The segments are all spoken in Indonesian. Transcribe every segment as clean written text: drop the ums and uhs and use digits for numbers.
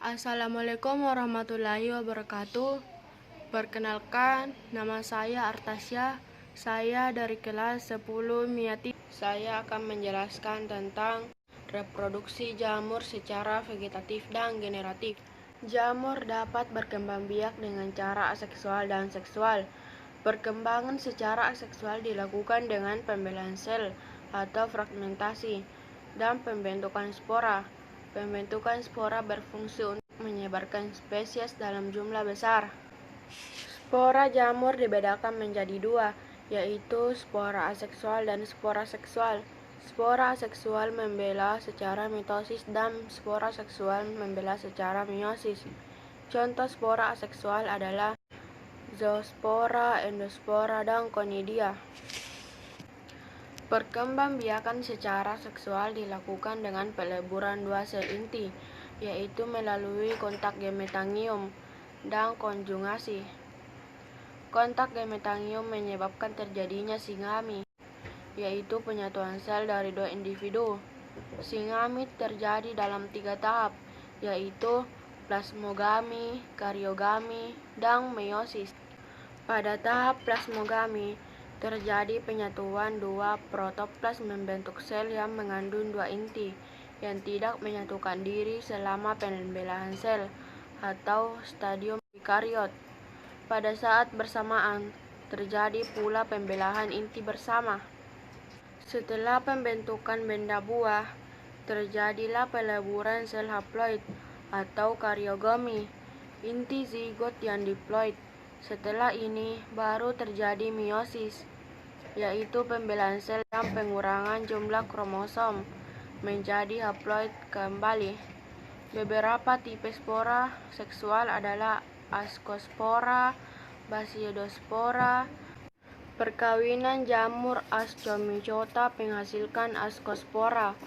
Assalamualaikum warahmatullahi wabarakatuh. Perkenalkan, nama saya Artasya. Saya dari kelas 10 Miati. Saya akan menjelaskan tentang reproduksi jamur secara vegetatif dan generatif. Jamur dapat berkembang biak dengan cara aseksual dan seksual. Perkembangan secara aseksual dilakukan dengan pembelahan sel atau fragmentasi dan pembentukan spora. Pembentukan spora berfungsi untuk menyebarkan spesies dalam jumlah besar. Spora jamur dibedakan menjadi dua, yaitu spora aseksual dan spora seksual. Spora aseksual membelah secara mitosis dan spora seksual membelah secara meiosis. Contoh spora aseksual adalah zoospora, endospora, dan conidia. Perkembangbiakan secara seksual dilakukan dengan peleburan dua sel inti, yaitu melalui kontak gametangium dan konjugasi. Kontak gametangium menyebabkan terjadinya singami, yaitu penyatuan sel dari dua individu. Singami terjadi dalam 3 tahap, yaitu plasmogami, karyogami, dan meiosis. Pada tahap plasmogami, terjadi penyatuan dua protoplas membentuk sel yang mengandung dua inti yang tidak menyatukan diri selama pembelahan sel atau stadium eukariot. Pada saat bersamaan, terjadi pula pembelahan inti bersama. Setelah pembentukan benda buah, terjadilah peleburan sel haploid atau karyogami, inti zigot yang diploid. Setelah ini, baru terjadi meiosis, yaitu pembelahan sel dan pengurangan jumlah kromosom menjadi haploid kembali. Beberapa tipe spora seksual adalah ascospora, basidiospora. Perkawinan jamur Ascomycota menghasilkan ascospora.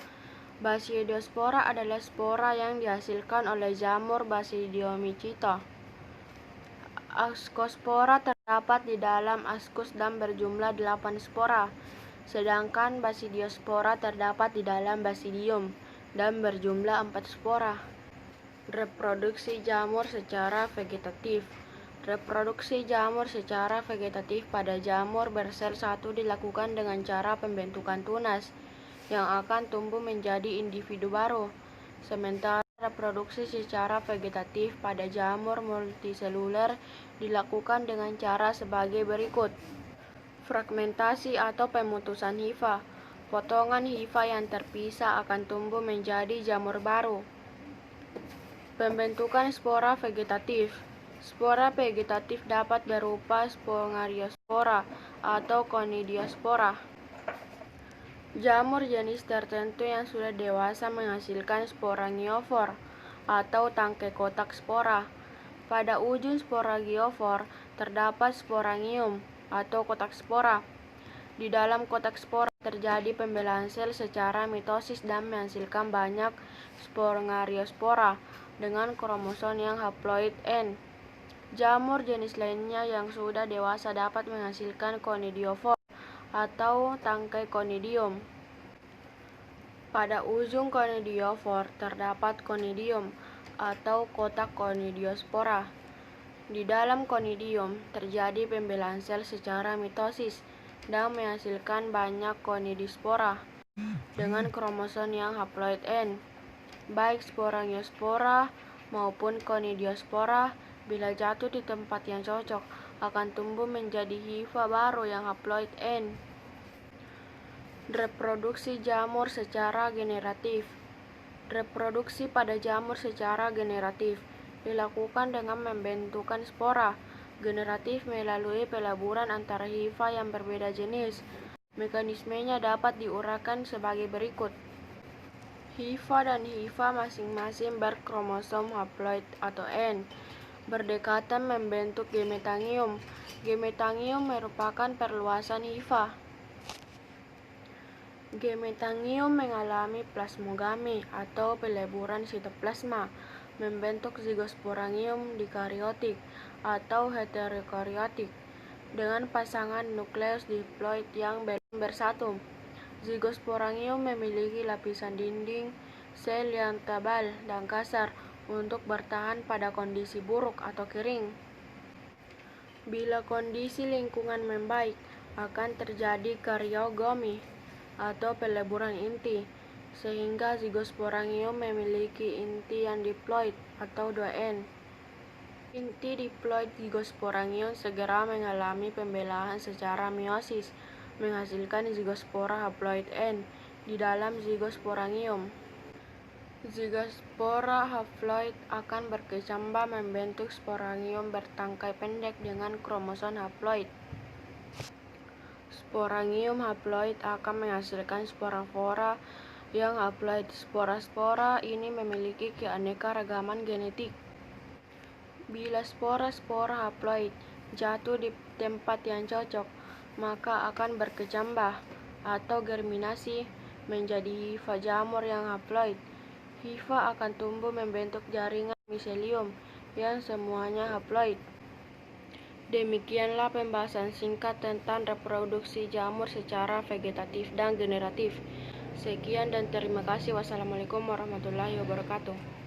Basidiospora adalah spora yang dihasilkan oleh jamur Basidiomyceta. Ascospora terdapat di dalam ascus dan berjumlah 8 spora, sedangkan Basidiospora terdapat di dalam basidium dan berjumlah 4 spora. Reproduksi jamur secara vegetatif. Reproduksi jamur secara vegetatif pada jamur bersel satu dilakukan dengan cara pembentukan tunas yang akan tumbuh menjadi individu baru. Sementara reproduksi secara vegetatif pada jamur multiseluler dilakukan dengan cara sebagai berikut. Fragmentasi atau pemutusan hifa. Potongan hifa yang terpisah akan tumbuh menjadi jamur baru. Pembentukan spora vegetatif. Spora vegetatif dapat berupa Spongariospora atau Conidiospora. Jamur jenis tertentu yang sudah dewasa menghasilkan sporangiofor atau tangkai kotak spora. Pada ujung sporangiofor terdapat sporangium atau kotak spora. Di dalam kotak spora terjadi pembelahan sel secara mitosis dan menghasilkan banyak Spongariospora dengan kromosom yang haploid N. Jamur jenis lainnya yang sudah dewasa dapat menghasilkan conidiofor atau tangkai conidium. Pada ujung conidiofor terdapat conidium atau kotak conidiospora. Di dalam conidium terjadi pembelahan sel secara mitosis dan menghasilkan banyak conidispora dengan kromosom yang haploid N. Baik sporangiospora maupun conidiospora bila jatuh di tempat yang cocok akan tumbuh menjadi hifa baru yang haploid N. Reproduksi jamur secara generatif. Reproduksi pada jamur secara generatif dilakukan dengan membentukan spora. Generatif melalui peleburan antara hifa yang berbeda jenis. Mekanismenya dapat diuraikan sebagai berikut. Hifa dan hifa masing-masing berkromosom haploid atau N. Berdekatan membentuk gametangium. Gametangium merupakan perluasan hifa. Gametangium mengalami plasmogami atau peleburan sitoplasma, membentuk zigosporangium dikariotik atau heterokariotik dengan pasangan nukleus diploid yang belum bersatu. Zigosporangium memiliki lapisan dinding sel yang tebal dan kasar, untuk bertahan pada kondisi buruk atau kering. Bila kondisi lingkungan membaik, akan terjadi karyogami atau peleburan inti, sehingga Zygosporangium memiliki inti yang diploid atau 2N. Inti diploid Zygosporangium segera mengalami pembelahan secara meiosis, menghasilkan Zygospora haploid N di dalam Zygosporangium. Zygospora haploid akan berkecambah membentuk sporangium bertangkai pendek dengan kromosom haploid. Sporangium haploid akan menghasilkan sporafora yang haploid. Spora-spora ini memiliki keanekaragaman genetik. Bila spora-spora haploid jatuh di tempat yang cocok, maka akan berkecambah atau germinasi menjadi hifa jamur yang haploid. Hifa akan tumbuh membentuk jaringan miselium yang semuanya haploid. Demikianlah pembahasan singkat tentang reproduksi jamur secara vegetatif dan generatif. Sekian dan terima kasih. Wassalamualaikum warahmatullahi wabarakatuh.